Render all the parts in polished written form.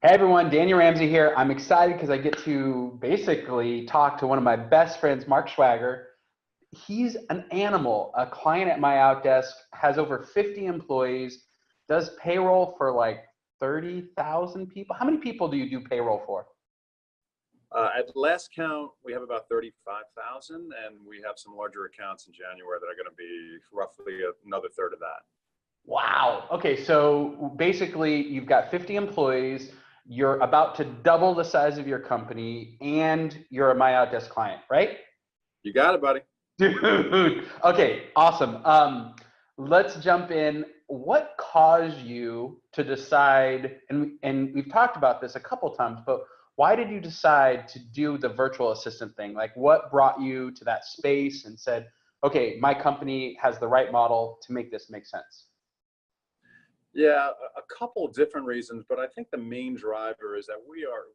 Hey everyone, Daniel Ramsey here. I'm excited because I get to basically talk to one of my best friends, Mark Schwaiger. He's an animal. A client at MyOutDesk has over 50 employees, does payroll for like 30,000 people. How many people do you do payroll for? At last count, we have about 35,000, and we have some larger accounts in January that are going to be roughly another third of that. Wow. Okay, so basically you've got 50 employees, you're about to double the size of your company, and you're a MyOutDesk client, right? You got it, buddy. Dude. Okay, awesome. Let's jump in. What caused you to decide, and we've talked about this a couple times, but why did you decide to do the virtual assistant thing? Like what brought you to that space and said, okay, my company has the right model to make this make sense? Yeah, a couple different reasons, but I think the main driver is that we are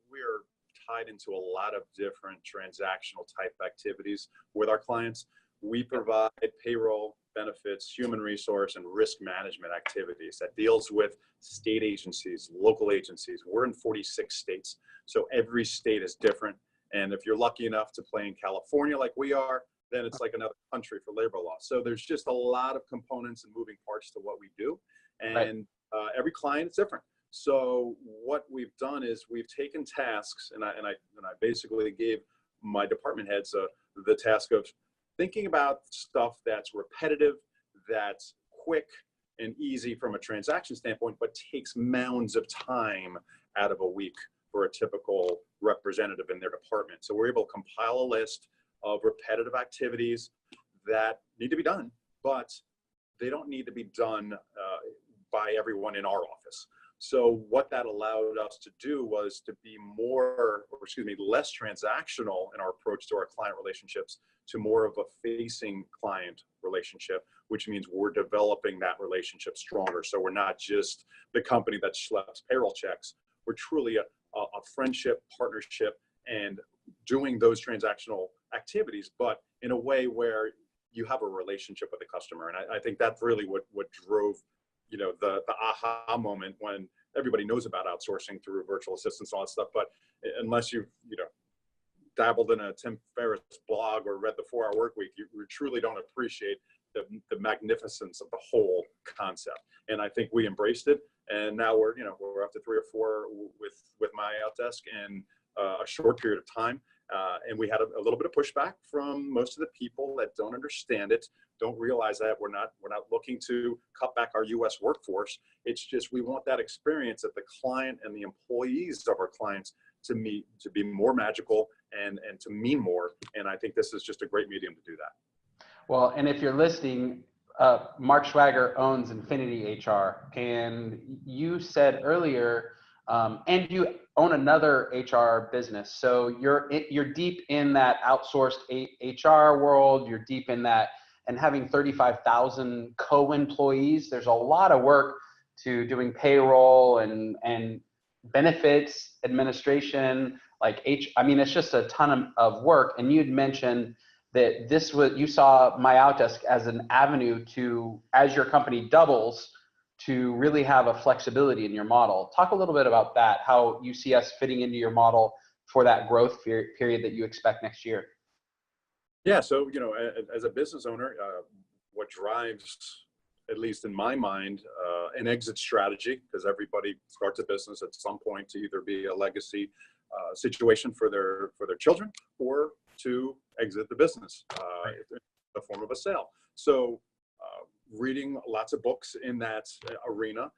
tied into a lot of different transactional type activities with our clients. We provide payroll, benefits, human resource, and risk management activities that deals with state agencies, local agencies. We're in 46 states, so every state is different. And if you're lucky enough to play in California like we are, then it's like another country for labor law. So there's just a lot of components and moving parts to what we do. And every client is different. So what we've done is we've taken tasks, and I basically gave my department heads the task of thinking about stuff that's repetitive, that's quick and easy from a transaction standpoint, but takes mounds of time out of a week for a typical representative in their department. So we're able to compile a list of repetitive activities that need to be done, but they don't need to be done by everyone in our office. So what that allowed us to do was to be less transactional in our approach to our client relationships to more of a facing client relationship, which means we're developing that relationship stronger. So we're not just the company that schleps payroll checks. We're truly a friendship, partnership, and doing those transactional activities, but in a way where you have a relationship with the customer. And I think that's really what drove the aha moment when everybody knows about outsourcing through virtual assistants and all that stuff. But unless you've dabbled in a Tim Ferriss blog or read the 4 Hour Work Week, you truly don't appreciate the magnificence of the whole concept. And I think we embraced it. And now we're up to 3 or 4 with MyOutDesk in a short period of time. And we had a little bit of pushback from most of the people that don't understand it, don't realize that we're not looking to cut back our U.S. workforce. It's just we want that experience that the client and the employees of our clients to be more magical and to mean more. And I think this is just a great medium to do that. Well, and if you're listening, Mark Schwaiger owns Infiniti HR, and you said earlier, and you own another HR business. So you're deep in that outsourced HR world. You're deep in that, and having 35,000 co-employees. There's a lot of work to doing payroll and benefits administration. It's just a ton of work. And you'd mentioned that you saw MyOutDesk as an avenue to, as your company doubles, to really have a flexibility in your model. Talk a little bit about that, how you see us fitting into your model for that growth period that you expect next year. Yeah, so as a business owner, what drives, at least in my mind, an exit strategy, because everybody starts a business at some point to either be a legacy situation for their children or to exit the business in the form of a sale. So reading lots of books in that arena,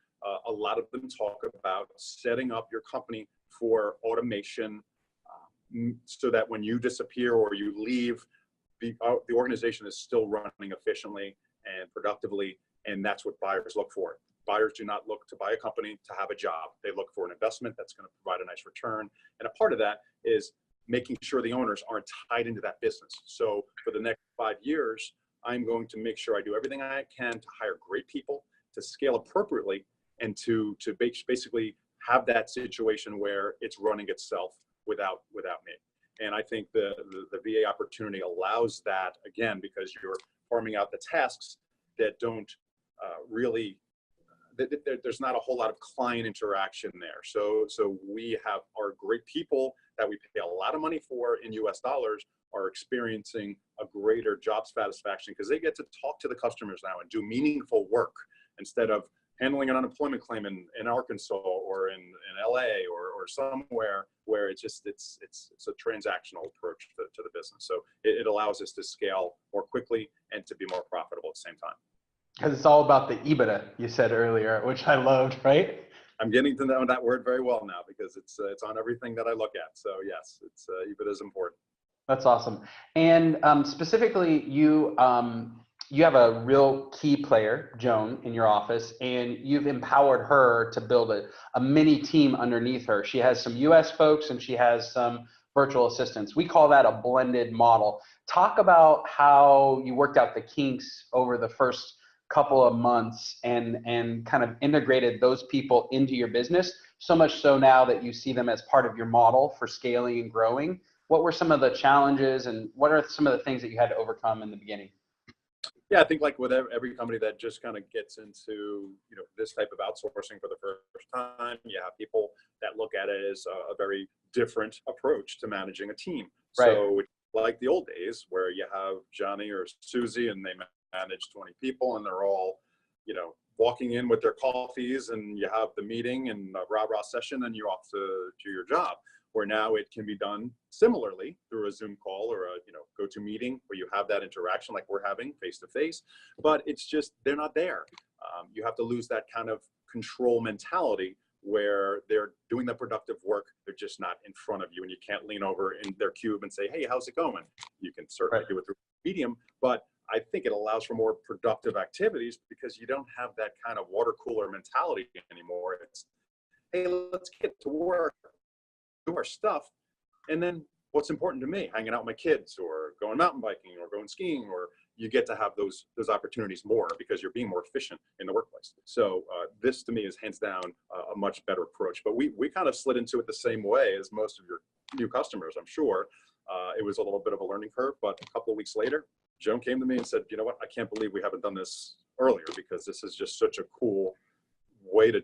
a lot of them talk about setting up your company for automation so that when you disappear or you leave, the organization is still running efficiently and productively, and that's what buyers look for. Buyers do not look to buy a company to have a job. They look for an investment that's going to provide a nice return, and a part of that is making sure the owners aren't tied into that business. So for the next 5 years, I'm going to make sure I do everything I can to hire great people, to scale appropriately, and to basically have that situation where it's running itself without me. And I think the VA opportunity allows that, again, because you're farming out the tasks that don't really there's not a whole lot of client interaction there. So we have our great people that we pay a lot of money for in US dollars are experiencing a greater job satisfaction because they get to talk to the customers now and do meaningful work instead of handling an unemployment claim in Arkansas or in LA or somewhere where it's a transactional approach to the business. So it allows us to scale more quickly and to be more profitable at the same time. Because it's all about the EBITDA you said earlier, which I loved, right? I'm getting to know that word very well now because it's on everything that I look at. So yes, EBITDA is important. That's awesome. And specifically, you have a real key player, Joan, in your office, and you've empowered her to build a mini team underneath her. She has some US folks and she has some virtual assistants. We call that a blended model. Talk about how you worked out the kinks over the first couple of months and kind of integrated those people into your business, so much so now that you see them as part of your model for scaling and growing. What were some of the challenges and what are some of the things that you had to overcome in the beginning? Yeah, I think like with every company that just kind of gets into, this type of outsourcing for the first time, you have people that look at it as a very different approach to managing a team. Right. So like the old days where you have Johnny or Susie and they manage 20 people and they're all, walking in with their coffees and you have the meeting and a rah-rah session and you're off to your job. Where now it can be done similarly through a Zoom call or a go-to meeting where you have that interaction like we're having face-to-face, but it's just they're not there. You have to lose that kind of control mentality where they're doing the productive work, they're just not in front of you and you can't lean over in their cube and say, hey, how's it going? You can certainly do it through medium, but I think it allows for more productive activities because you don't have that kind of water cooler mentality anymore. It's, hey, let's get to work, do our stuff, and then what's important to me, hanging out with my kids or going mountain biking or going skiing, or you get to have those opportunities more because you're being more efficient in the workplace. So this to me is hands down a much better approach. But we kind of slid into it the same way as most of your new customers, I'm sure. It was a little bit of a learning curve, but a couple of weeks later, Joan came to me and said, you know what, I can't believe we haven't done this earlier because this is just such a cool way to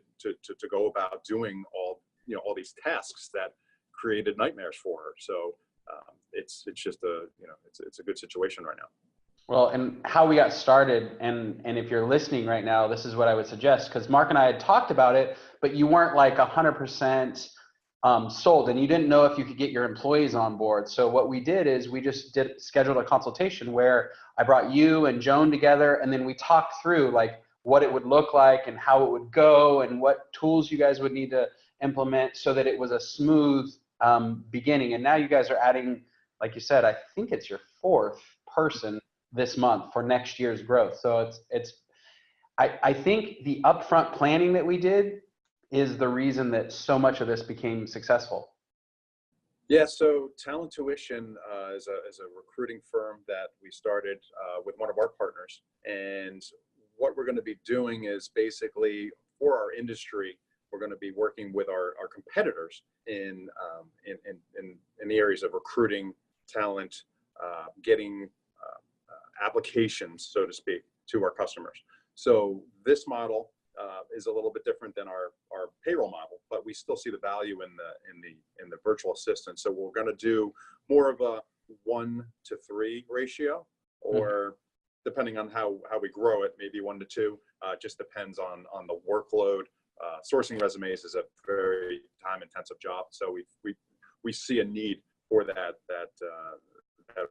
go about doing all these tasks that created nightmares for her. So it's just it's a good situation right now. Well, and how we got started, and if you're listening right now, this is what I would suggest, because Mark and I had talked about it, but you weren't like 100% sold, and you didn't know if you could get your employees on board. So what we did is we just scheduled a consultation where I brought you and Joan together, and then we talked through like what it would look like and how it would go and what tools you guys would need to implement so that it was a smooth beginning. And now you guys are adding, like you said, I think it's your fourth person this month for next year's growth. So I think the upfront planning that we did is the reason that so much of this became successful. Yeah, so Talent Tuition is a recruiting firm that we started with one of our partners. And what we're going to be doing is basically for our industry, we're going to be working with our competitors in the areas of recruiting talent, getting applications, so to speak, to our customers. So this model is a little bit different than our payroll model, but we still see the value in the virtual assistant. So we're going to do more of a 1-to-3 ratio, or depending on how we grow it, maybe 1-to-2. Just depends on the workload. Sourcing resumes is a very time-intensive job, so we see a need for that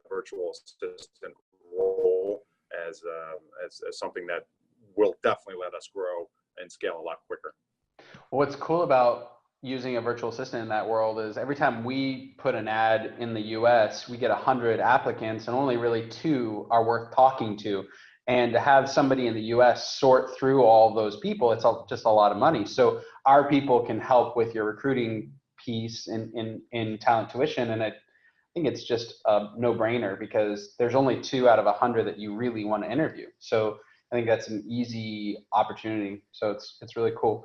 virtual assistant role as something that will definitely let us grow and scale a lot quicker. What's cool about using a virtual assistant in that world is every time we put an ad in the US, we get 100 applicants and only really 2 are worth talking to. And to have somebody in the US sort through all those people, it's just a lot of money. So our people can help with your recruiting piece in Talent Tuition. And I think it's just a no-brainer because there's only 2 out of 100 that you really want to interview. So I think that's an easy opportunity. So it's really cool.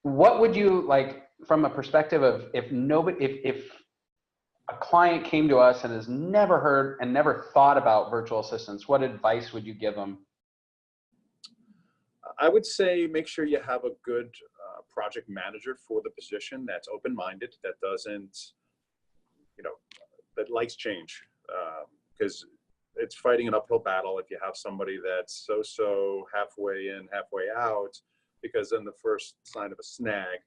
What would you like from a perspective of if a client came to us and has never heard and never thought about virtual assistants, what advice would you give them? I would say make sure you have a good project manager for the position that's open-minded, that doesn't, that likes change. Because it's fighting an uphill battle if you have somebody that's so halfway in, halfway out, because then the first sign of a snag,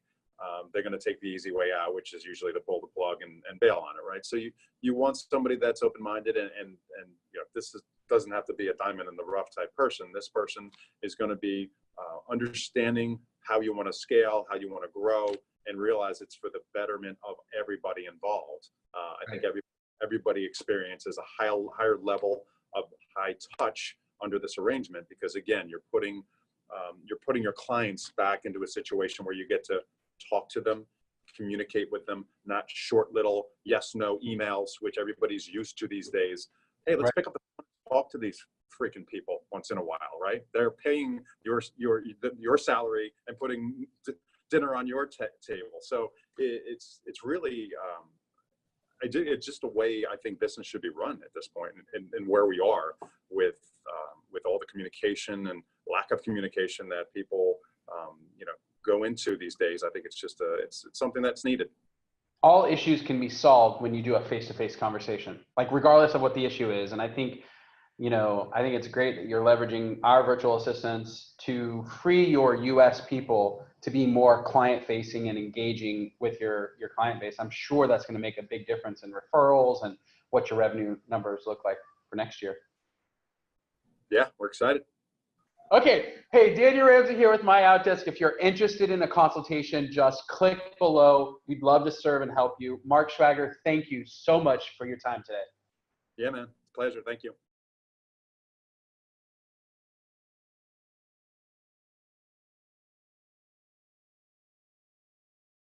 they're going to take the easy way out, which is usually to pull the plug and bail on it, right? So you want somebody that's open-minded and doesn't have to be a diamond in the rough type person. This person is going to be understanding how you want to scale, how you want to grow, and realize it's for the betterment of everybody involved. I think everybody experiences a higher level of high touch under this arrangement, because again, you're putting your clients back into a situation where you get to talk to them, communicate with them, not short little yes no emails, which everybody's used to these days. Hey, let's pick up the phone and talk to these freaking people once in a while, right? They're paying your salary and putting dinner on your table. So it's really it's just a way I think business should be run at this point, and where we are with all the communication and lack of communication that people go into these days. I think it's just it's something that's needed. All issues can be solved when you do a face-to-face conversation, like regardless of what the issue is. And I think it's great that you're leveraging our virtual assistants to free your US people to be more client-facing and engaging with your client base. I'm sure that's going to make a big difference in referrals and what your revenue numbers look like for next year. Yeah, we're excited. Okay. Hey, Daniel Ramsey here with MyOutDesk. If you're interested in a consultation, just click below. We'd love to serve and help you. Mark Schwaiger, thank you so much for your time today. Yeah, man. Pleasure. Thank you.